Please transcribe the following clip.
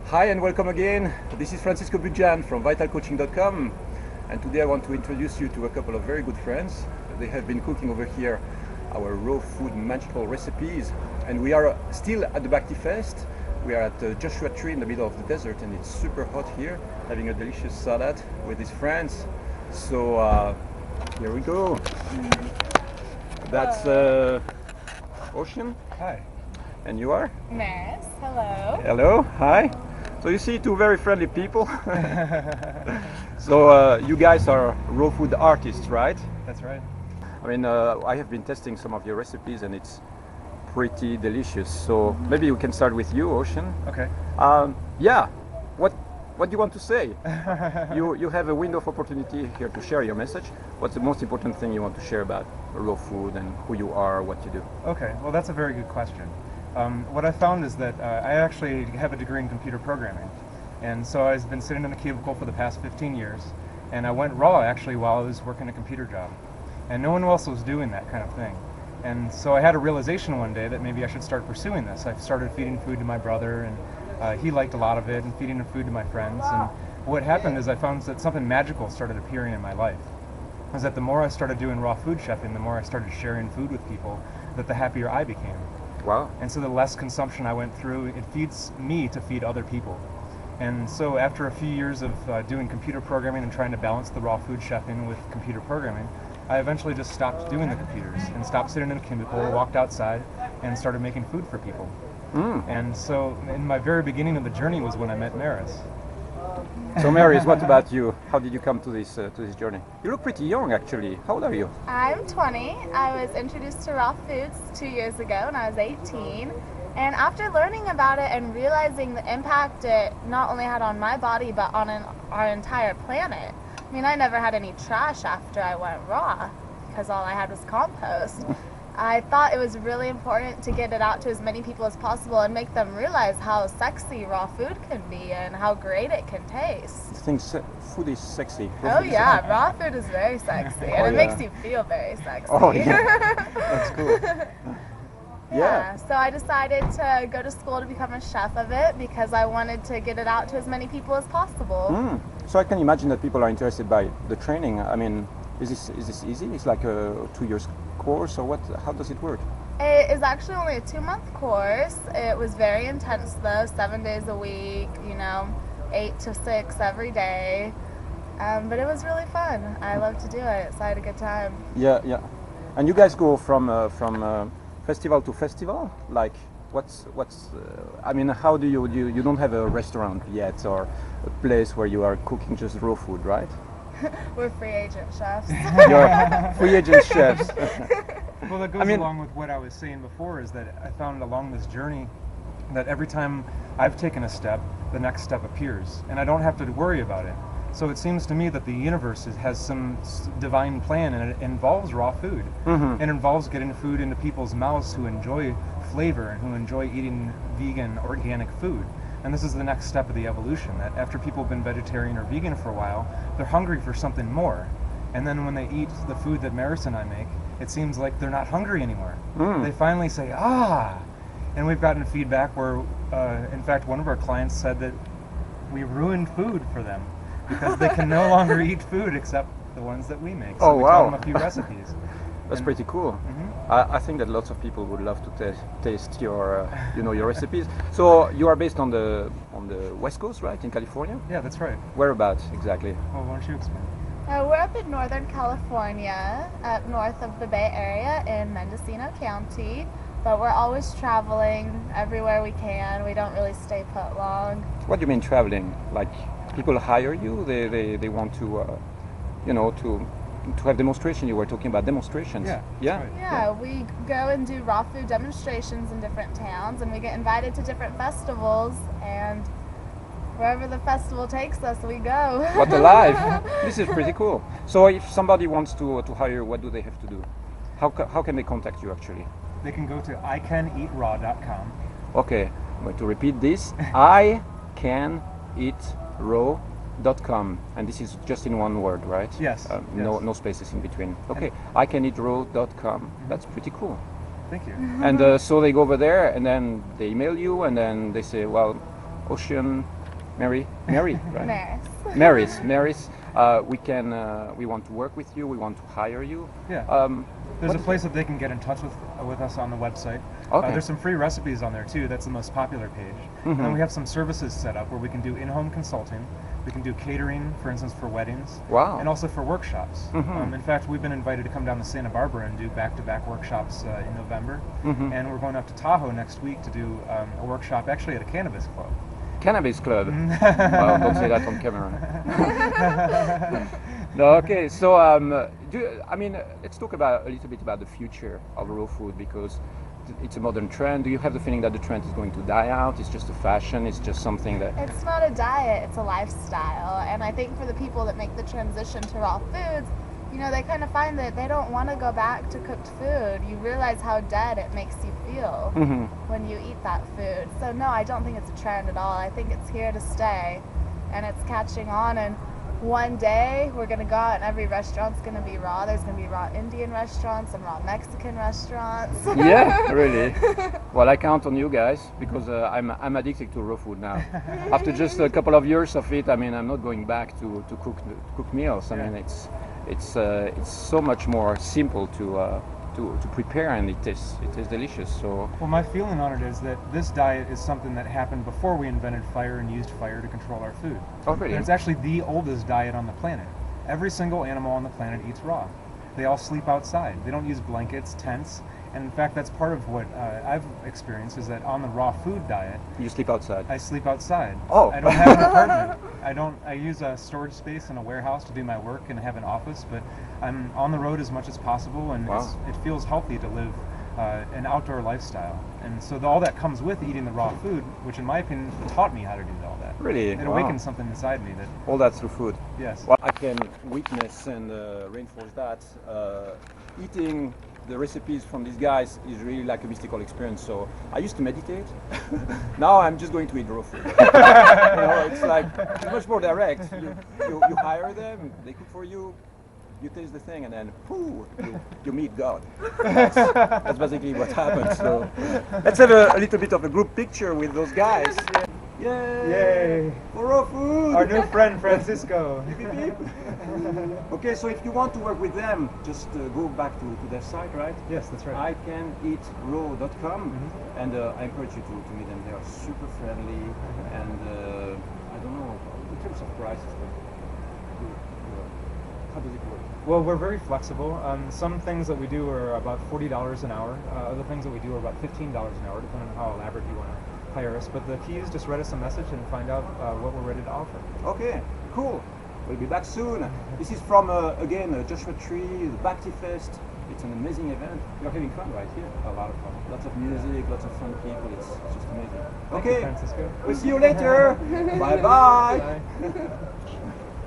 Hi and welcome again. This is Francisco Bujan from vitalcoaching.com, and today I want to introduce you to a couple of very good friends. They have been cooking over here our raw food magical recipes, and we are still at the Bhakti Fest. We are at Joshua Tree in the middle of the desert, and it's super hot here, having a delicious salad with his friends. So here we go. That's Ocean. Hi. And you are? Maris, hello. Hello, hi. So you see two very friendly people. So you guys are raw food artists, right? That's right. I mean, I have been testing some of your recipes and it's pretty delicious. So maybe we can start with you, Ocean. Okay. Yeah, what do you want to say? You have a window of opportunity here to share your message. What's the most important thing you want to share about raw food and who you are, what you do? Okay, well that's a very good question. What I found is that I actually have a degree in computer programming. And so I've been sitting in a cubicle for the past 15 years. And I went raw actually while I was working a computer job. And no one else was doing that kind of thing. And so I had a realization one day that maybe I should start pursuing this. I started feeding food to my brother, and he liked a lot of it, and feeding the food to my friends. And what happened is I found that something magical started appearing in my life. Was that the more I started doing raw food chefing, the more I started sharing food with people, that the happier I became. Wow. And so the less consumption I went through, it feeds me to feed other people. And so after a few years of doing computer programming and trying to balance the raw food chefing with computer programming, I eventually just stopped doing the computers and stopped sitting in a cubicle, walked outside, and started making food for people. And so in my very beginning of the journey was when I met Maris. So Maris, what about you? How did you come to this journey? You look pretty young actually. How old are you? I'm 20. I was introduced to raw foods 2 years ago when I was 18. And after learning about it and realizing the impact it not only had on my body but on our entire planet. I mean, I never had any trash after I went raw because all I had was compost. I thought it was really important to get it out to as many people as possible and make them realize how sexy raw food can be and how great it can taste. I think food is sexy. Oh yeah, raw food is very sexy and it makes you feel very sexy. Oh yeah, that's cool. Yeah, so I decided to go to school to become a chef of it because I wanted to get it out to as many people as possible. So I can imagine that people are interested by the training. I mean, is this easy? It's like a 2 years course or what? How does it work? It is actually only a 2-month course. It was very intense though, 7 days a week, 8 to 6 every day. But it was really fun. I love to do it, so I had a good time. Yeah. And you guys go from festival to festival? Like, I mean, how do you don't have a restaurant yet or a place where you are cooking just raw food, right? We're free agent chefs. You're free agent chefs. Well, that goes along with what I was saying before, is that I found along this journey that every time I've taken a step, the next step appears, and I don't have to worry about it. So it seems to me that the universe has some divine plan, and it involves raw food. It involves getting food into people's mouths who enjoy flavor and who enjoy eating vegan, organic food. And this is the next step of the evolution, that after people have been vegetarian or vegan for a while, they're hungry for something more. And then when they eat the food that Maris and I make, it seems like they're not hungry anymore. They finally say, ah! And we've gotten feedback where, in fact, one of our clients said that we ruined food for them because they can no longer eat food except the ones that we make. So we taught them a few recipes. That's pretty cool. I think that lots of people would love to taste your, your recipes. So you are based on the West Coast, right, in California? Yeah, that's right. Whereabouts exactly? Well, why don't you explain? We're up in Northern California, up north of the Bay Area in Mendocino County. But we're always traveling everywhere we can. We don't really stay put long. What do you mean traveling? Like people hire you? They want to, to have demonstration. You were talking about demonstrations. Yeah. Right. Yeah, we go and do raw food demonstrations in different towns, and we get invited to different festivals, and wherever the festival takes us, we go. What a life! This is pretty cool. So if somebody wants to hire you, what do they have to do? How can they contact you actually? They can go to icaneatraw.com. Okay, I'm going to repeat this. icaneatraw.com, and this is just in one word, right? Yes. No spaces in between. Okay, icaneatraw.com. That's pretty cool. Thank you. And so they go over there, and then they email you, and then they say, well, Ocean, Mary, right? Maris. Maris. We want to work with you. We want to hire you. Yeah. There's a place that they can get in touch with us on the website. Okay. There's some free recipes on there too. That's the most popular page. And then we have some services set up where we can do in-home consulting. We can do catering, for instance, for weddings. Wow. And also for workshops. In fact, we've been invited to come down to Santa Barbara and do back-to-back workshops in November. And we're going up to Tahoe next week to do a workshop actually at a cannabis club. Cannabis club. Well, don't say that on camera. No, okay. So, let's talk a little bit about the future of raw food, because it's a modern trend. Do you have the feeling that the trend is going to die out? It's just a fashion. It's just something that. It's not a diet. It's a lifestyle, and I think for the people that make the transition to raw foods, they kind of find that they don't want to go back to cooked food. You realize how dead it makes you feel when you eat that food. So no, I don't think it's a trend at all. I think it's here to stay, and it's catching on. And one day we're going to go out and every restaurant's going to be raw. There's going to be raw Indian restaurants and raw Mexican restaurants. Yeah, really. Well, I count on you guys, because I'm addicted to raw food now. After just a couple of years of it, I'm not going back to cook meals. It's so much more simple to prepare, and it is delicious. So. Well, my feeling on it is that this diet is something that happened before we invented fire and used fire to control our food. Oh, really? And it's actually the oldest diet on the planet. Every single animal on the planet eats raw. They all sleep outside. They don't use blankets, tents. And in fact, that's part of what I've experienced, is that on the raw food diet, You sleep outside. I sleep outside. Oh. I don't have an apartment. I use a storage space in a warehouse to do my work and have an office, but I'm on the road as much as possible, and Wow. it feels healthy to live an outdoor lifestyle. And so all that comes with eating the raw food, which in my opinion taught me how to do all that. Really? It Wow. awakened something inside me that, All that through food. yes. Well, I can witness and reinforce that. Eating the recipes from these guys is really like a mystical experience. So I used to meditate. Now I'm just going to eat raw food. It's like it's much more direct. You hire them, they cook for you, you taste the thing, and then you meet God. That's basically what happens. So let's have a little bit of a group picture with those guys. Yay! Yay! For raw food! Our new friend Francisco. Beep, beep. Okay, so if you want to work with them, just go back to their site, right? Yes, that's right. ICanEatRaw.com, and I encourage you to meet them. They are super friendly, and I don't know, in terms of prices, how does it work? Well, we're very flexible. Some things that we do are about $40 an hour. Other things that we do are about $15 an hour, depending on how elaborate you want to hire us. But the key is just write us a message and find out what we're ready to offer. Okay, cool. We'll be back soon. This is from, again, Joshua Tree, the Bhakti Fest. It's an amazing event. You're having fun right here. A lot of fun. Lots of music, lots of fun people. It's just amazing. Thank you, Okay, Francisco. we'll see you later. Bye-bye. Bye.